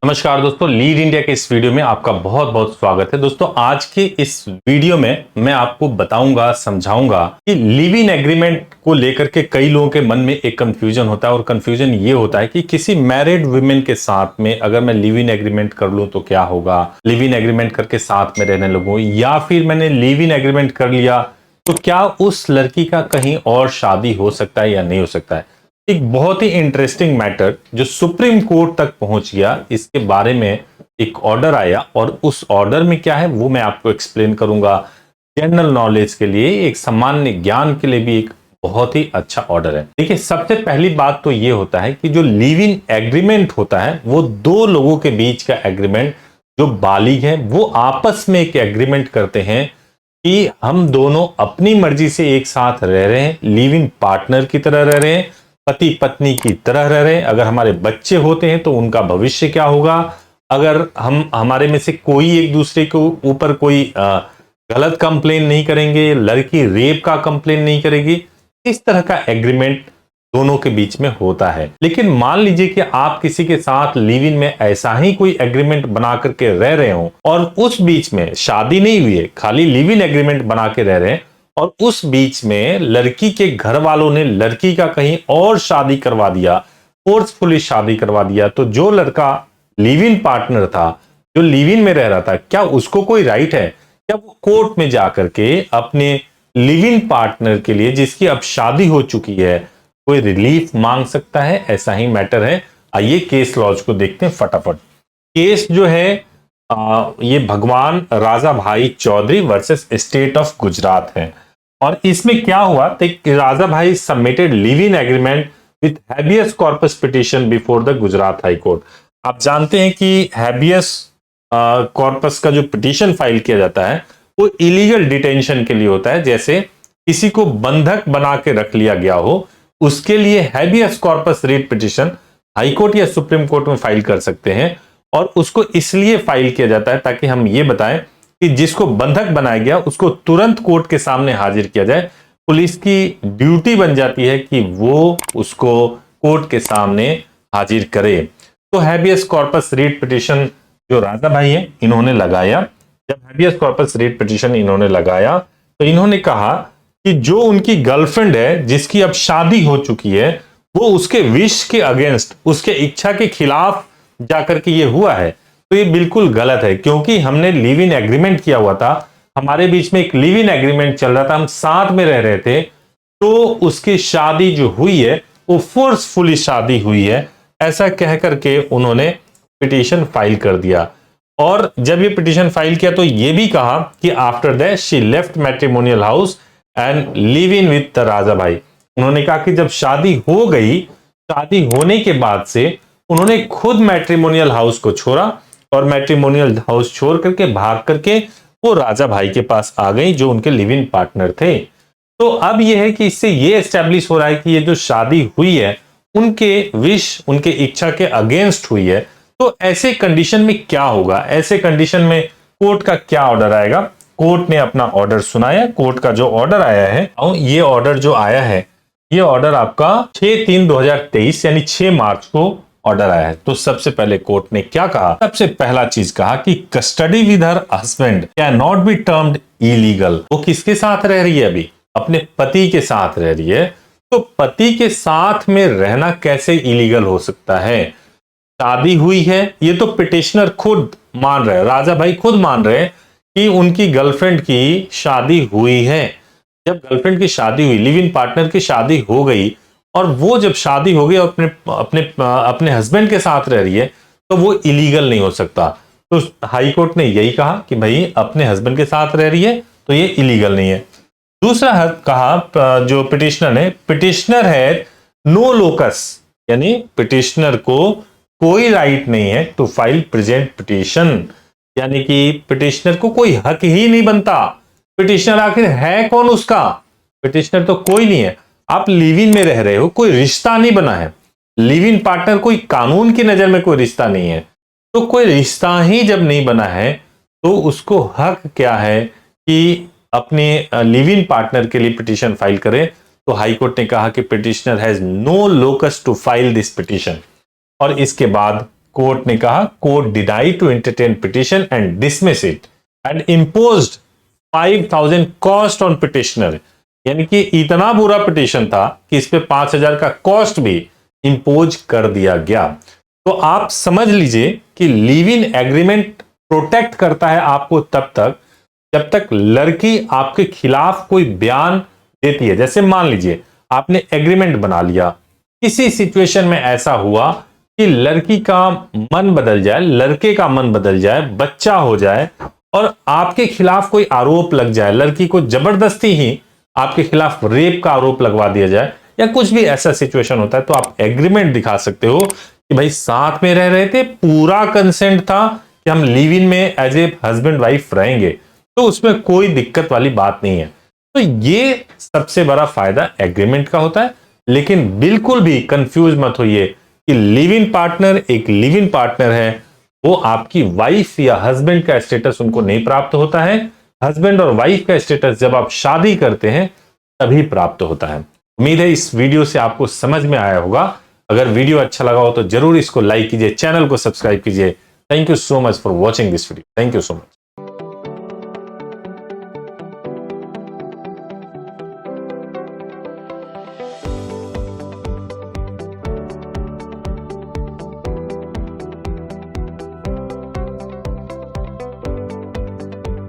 नमस्कार दोस्तों, lead India के इस वीडियो में आपका बहुत बहुत स्वागत है। दोस्तों, आज के इस वीडियो में मैं आपको बताऊंगा, समझाऊंगा कि लिव इन एग्रीमेंट को लेकर के कई लोगों के मन में एक कंफ्यूजन होता है। और कंफ्यूजन ये होता है कि किसी मैरिड वुमेन के साथ में अगर मैं लिव इन एग्रीमेंट कर लूं तो क्या होगा, लिव इन एग्रीमेंट करके साथ में रहने लगूं, या फिर मैंने लिव इन एग्रीमेंट कर लिया तो क्या उस लड़की का कहीं और शादी हो सकता है या नहीं हो सकता है। एक बहुत ही इंटरेस्टिंग मैटर जो सुप्रीम कोर्ट तक पहुंच गया, इसके बारे में एक ऑर्डर आया और उस ऑर्डर में क्या है वो मैं आपको एक्सप्लेन करूंगा। जनरल नॉलेज के लिए, एक सामान्य ज्ञान के लिए भी एक बहुत ही अच्छा ऑर्डर है। देखिए, सबसे पहली बात तो ये होता है कि जो लिव इन एग्रीमेंट होता है वो दो लोगों के बीच का एग्रीमेंट, जो बालिग है वो आपस में एक एग्रीमेंट करते हैं कि हम दोनों अपनी मर्जी से एक साथ रह रहे हैं, लिव इन पार्टनर की तरह रह रहे हैं, पति पत्नी की तरह रह रहे हैं। अगर हमारे बच्चे होते हैं तो उनका भविष्य क्या होगा, अगर हमारे में से कोई एक दूसरे के ऊपर कोई गलत कंप्लेन नहीं करेंगे, लड़की रेप का कंप्लेन नहीं करेगी, इस तरह का एग्रीमेंट दोनों के बीच में होता है। लेकिन मान लीजिए कि आप किसी के साथ लिव इन में ऐसा ही कोई एग्रीमेंट बना करके रह रहे हो और उस बीच में शादी नहीं हुई है, खाली लिव इन एग्रीमेंट बना के रह रहे हैं और उस बीच में लड़की के घर वालों ने लड़की का कहीं और शादी करवा दिया, फोर्सफुली शादी करवा दिया, तो जो लड़का लिव इन पार्टनर था, जो लिव इन में रह रहा था, क्या उसको कोई राइट है? क्या वो कोर्ट में जाकर के अपने लिव इन पार्टनर के लिए, जिसकी अब शादी हो चुकी है, कोई रिलीफ मांग सकता है? ऐसा ही मैटर है। आइए केस लॉज को देखते हैं फटाफट। केस जो है ये Bhagwan Raja bhai Chaudhary versus state of Gujarat है। और इसमें क्या हुआ, Raja bhai submitted live in agreement with habeas corpus petition before the Gujarat high court. आप जानते हैं कि हैबियस कॉर्पस का जो पिटीशन फाइल किया जाता है वो इलीगल डिटेंशन के लिए होता है। जैसे किसी को बंधक बना के रख लिया गया हो, उसके लिए habeas corpus writ petition high court या सुप्रीम कोर्ट में फाइल कर सकते हैं। और उसको इसलिए फाइल किया जाता है ताकि हम ये बताएं कि जिसको बंधक बनाया गया उसको तुरंत कोर्ट के सामने हाजिर किया जाए। पुलिस की ड्यूटी बन जाती है कि वो उसको कोर्ट के सामने हाजिर करे। तो हैबियस कॉर्पस रिट पिटीशन जो राजा भाई है इन्होंने लगाया। जब हैबियस कॉर्पस रिट पिटीशन इन्होंने लगाया तो इन्होंने कहा कि जो उनकी गर्लफ्रेंड है, जिसकी अब शादी हो चुकी है, वो उसके विश के अगेंस्ट, उसके इच्छा के खिलाफ जाकर के ये हुआ है, तो ये बिल्कुल गलत है। क्योंकि हमने लिव इन एग्रीमेंट किया हुआ था, हमारे बीच में एक लिव इन एग्रीमेंट चल रहा था, हम साथ में रह रहे थे, तो उसकी शादी जो हुई है वो फोर्सफुली शादी हुई है, ऐसा कह करके उन्होंने पिटीशन फाइल कर दिया। और जब ये पिटीशन फाइल किया तो ये भी कहा कि after that she left matrimonial house and live in with the Raja Bhai. उन्होंने कहा कि जब शादी हो गई, शादी होने के बाद से उन्होंने खुद मैट्रिमोनियल हाउस को छोड़ा और मैट्रिमोनियल हाउस छोड़ करके भाग करके वो राजा भाई के पास आ गई, जो उनके लिव इन पार्टनर थे। तो अब यह है कि इससे ये एस्टेब्लिश हो रहा है कि ये जो शादी हुई है उनके विश, उनके इच्छा के अगेंस्ट हुई है। तो ऐसे कंडीशन में क्या होगा, ऐसे कंडीशन में कोर्ट का क्या ऑर्डर आएगा? कोर्ट ने अपना ऑर्डर सुनाया। कोर्ट का जो ऑर्डर आया है, ये ऑर्डर जो आया है, ये ऑर्डर आपका 6/3/2023 यानी 6 मार्च को ऑर्डर आया है। तो सबसे पहले कोर्ट ने क्या कहा? सबसे पहला चीज कहा कि custody with her husband can not be termed illegal. वो किसके साथ रह रही है? अभी अपने पति के साथ रह रही है, तो पति के साथ में रहना कैसे इलीगल हो सकता है? शादी हुई है, ये तो पिटिशनर खुद मान रहे हैं, राजा भाई खुद मान रहे हैं कि उनकी गर्लफ्रेंड की शादी हुई है। जब गर्लफ्रेंड की शादी हुई, लिव इन पार्टनर की शादी हो गई, और वो जब शादी हो गई और अपने हस्बैंड के साथ रह रही है, तो वो इलीगल नहीं हो सकता। तो हाई कोर्ट ने यही कहा कि भाई अपने हस्बैंड के साथ रह रही है तो ये इलीगल नहीं है। दूसरा कहा जो पिटिशनर ने, पिटिशनर है नो लोकस, यानी पिटिशनर को कोई राइट नहीं है टू फाइल प्रेजेंट पिटिशन, यानी कि पिटिशनर को कोई हक ही नहीं बनता। पिटिशनर आखिर है कौन? उसका पिटिशनर तो कोई नहीं है। आप लिव इन में रह रहे हो, कोई रिश्ता नहीं बना है। लिव इन पार्टनर कोई कानून की नजर में कोई रिश्ता नहीं है। तो कोई रिश्ता ही जब नहीं बना है तो उसको हक क्या है कि अपने लिव इन पार्टनर के लिए पिटीशन फाइल करे? तो हाई कोर्ट ने कहा कि petitioner has no locus to file this petition, और इसके बाद कोर्ट ने कहा court denied to entertain petition and dismiss it and imposed 5,000 cost on petitioner. यानी कि इतना बुरा पिटिशन था कि इस पे 5,000 का कॉस्ट भी इंपोज कर दिया गया। तो आप समझ लीजिए कि लिव इन एग्रीमेंट प्रोटेक्ट करता है आपको तब तक जब तक लड़की आपके खिलाफ कोई बयान देती है। जैसे मान लीजिए आपने एग्रीमेंट बना लिया, किसी सिचुएशन में ऐसा हुआ कि लड़की का मन बदल जाए, लड़के का मन बदल जाए, बच्चा हो जाए और आपके खिलाफ कोई आरोप लग जाए, लड़की को जबरदस्ती ही आपके खिलाफ रेप का आरोप लगवा दिया जाए या कुछ भी ऐसा सिचुएशन होता है, तो आप एग्रीमेंट दिखा सकते हो कि भाई साथ में रह रहे थे, पूरा कंसेंट था कि हम लिव इन में एज ए हस्बैंड वाइफ रहेंगे, तो उसमें कोई दिक्कत वाली बात नहीं है। तो ये सबसे बड़ा फायदा एग्रीमेंट का होता है। लेकिन बिल्कुल भी कंफ्यूज मत होइए कि लिव इन पार्टनर एक लिव इन पार्टनर है, वो आपकी वाइफ या हस्बैंड का स्टेटस उनको नहीं प्राप्त होता है। हस्बैंड और वाइफ का स्टेटस जब आप शादी करते हैं तभी प्राप्त होता है। उम्मीद है इस वीडियो से आपको समझ में आया होगा। अगर वीडियो अच्छा लगा हो तो जरूर इसको लाइक कीजिए, चैनल को सब्सक्राइब कीजिए। Thank you so much for watching this video. Thank you so much.